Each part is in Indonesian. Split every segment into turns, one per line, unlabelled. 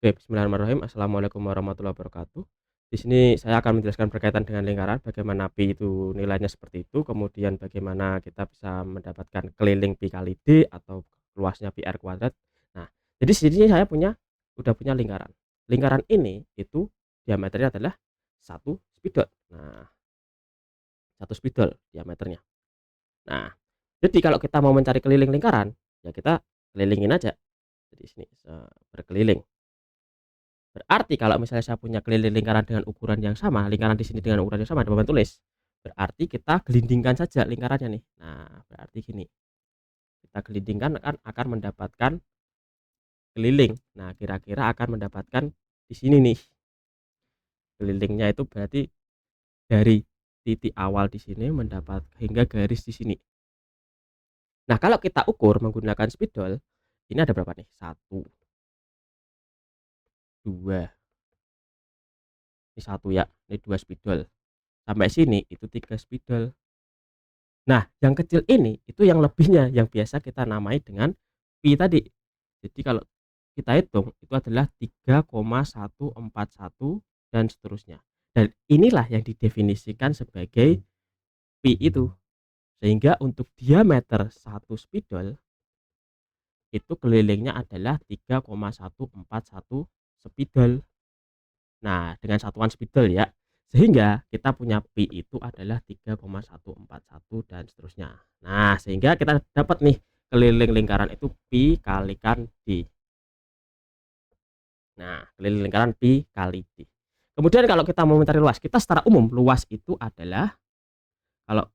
Oke, bismillahirrahmanirrahim. Assalamualaikum warahmatullahi wabarakatuh. Di sini saya akan menjelaskan berkaitan dengan lingkaran, bagaimana pi itu nilainya seperti itu, kemudian bagaimana kita bisa mendapatkan keliling pi kali d atau luasnya pi r kuadrat. Nah, jadi di sini saya udah punya lingkaran. Lingkaran ini itu diameternya adalah satu spidol. Nah, satu spidol diameternya. Nah, jadi kalau kita mau mencari keliling lingkaran, ya kita kelilingin aja. Jadi sini berkeliling. Berarti kalau misalnya saya punya keliling lingkaran dengan ukuran yang sama, lingkaran di sini dengan ukuran yang sama di papan tulis, berarti kita gelindingkan saja lingkarannya nih. Nah, berarti gini, kita gelindingkan akan mendapatkan keliling. Nah, kira-kira akan mendapatkan di sini nih. Kelilingnya itu berarti dari titik awal di sini mendapat hingga garis di sini. Nah, kalau kita ukur menggunakan spidol, ini ada berapa nih? 1, 2. Ini 1 ya, ini 2 spidol. Sampai sini itu 3 spidol. Nah, yang kecil ini itu yang lebihnya yang biasa kita namai dengan pi tadi. Jadi kalau kita hitung itu adalah 3,141 dan seterusnya. Dan inilah yang didefinisikan sebagai pi itu. Sehingga untuk diameter satu spidol itu kelilingnya adalah 3,141 spidol. Nah, dengan satuan spidol ya. Sehingga kita punya pi itu adalah 3,141 dan seterusnya. Nah, sehingga kita dapat nih keliling lingkaran itu pi kalikan d. Nah, keliling lingkaran pi kali d. Kemudian kalau kita mau mencari luas, kita secara umum luas itu adalah kalau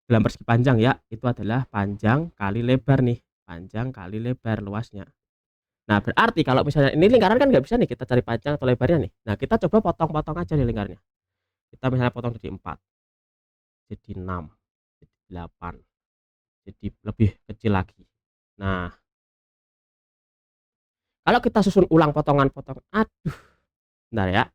dalam persegi panjang ya, itu adalah panjang kali lebar nih. Panjang kali lebar luasnya. Nah, berarti kalau misalnya ini lingkaran kan nggak bisa nih kita cari panjang atau lebarnya nih. Nah, kita coba potong-potong aja nih lingkarnya. Kita misalnya potong jadi 4, jadi 6, jadi 8, jadi lebih kecil lagi. Nah, kalau kita susun ulang potongan-potongan, aduh, bentar ya.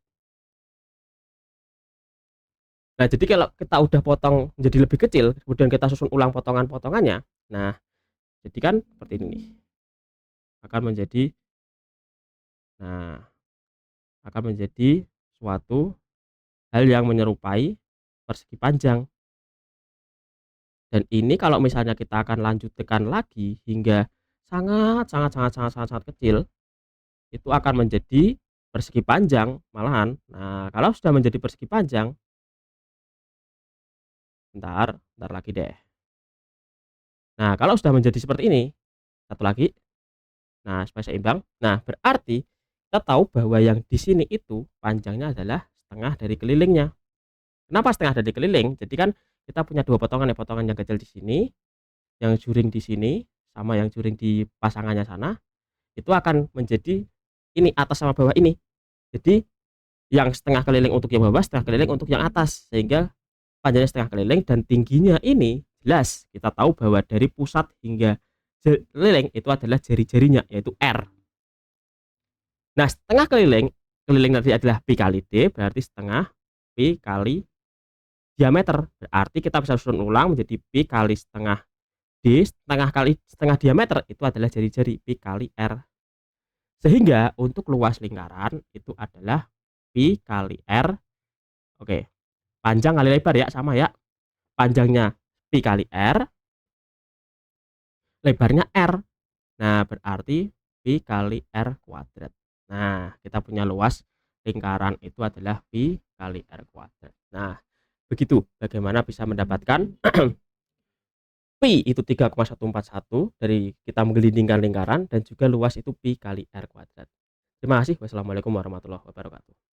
Nah, jadi kalau kita udah potong jadi lebih kecil, kemudian kita susun ulang potongan-potongannya, nah, jadi kan seperti ini nih. Akan menjadi, nah, akan menjadi suatu hal yang menyerupai persegi panjang. Dan ini kalau misalnya kita akan lanjut tekan lagi hingga sangat sangat sangat sangat sangat, sangat kecil, itu akan menjadi persegi panjang malahan. Nah, kalau sudah menjadi persegi panjang, bentar lagi deh. Nah, kalau sudah menjadi seperti ini, satu lagi. Nah, supaya seimbang. Nah, berarti kita tahu bahwa yang di sini itu panjangnya adalah setengah dari kelilingnya. Kenapa setengah dari keliling? Jadi kan kita punya dua potongan ya, potongan yang kecil di sini, yang juring di sini, sama yang juring di pasangannya sana. Itu akan menjadi ini atas sama bawah ini. Jadi yang setengah keliling untuk yang bawah, setengah keliling untuk yang atas, sehingga panjangnya setengah keliling dan tingginya ini jelas kita tahu bahwa dari pusat hingga keliling itu adalah jari-jarinya, yaitu R. Nah, setengah keliling, keliling tadi adalah pi kali d, berarti setengah pi kali diameter. Berarti kita bisa susun ulang menjadi pi kali setengah d, setengah kali setengah diameter itu adalah jari-jari, pi kali R. Sehingga untuk luas lingkaran itu adalah pi kali R. Oke, panjang kali lebar ya, sama ya. Panjangnya pi kali R, lebarnya R. Nah, berarti pi kali R kuadrat. Nah, kita punya luas lingkaran itu adalah pi kali R kuadrat. Nah, begitu bagaimana bisa mendapatkan pi itu 3,141 dari kita menggelindingkan lingkaran, dan juga luas itu pi kali R kuadrat. Terima kasih. Wassalamualaikum warahmatullahi wabarakatuh.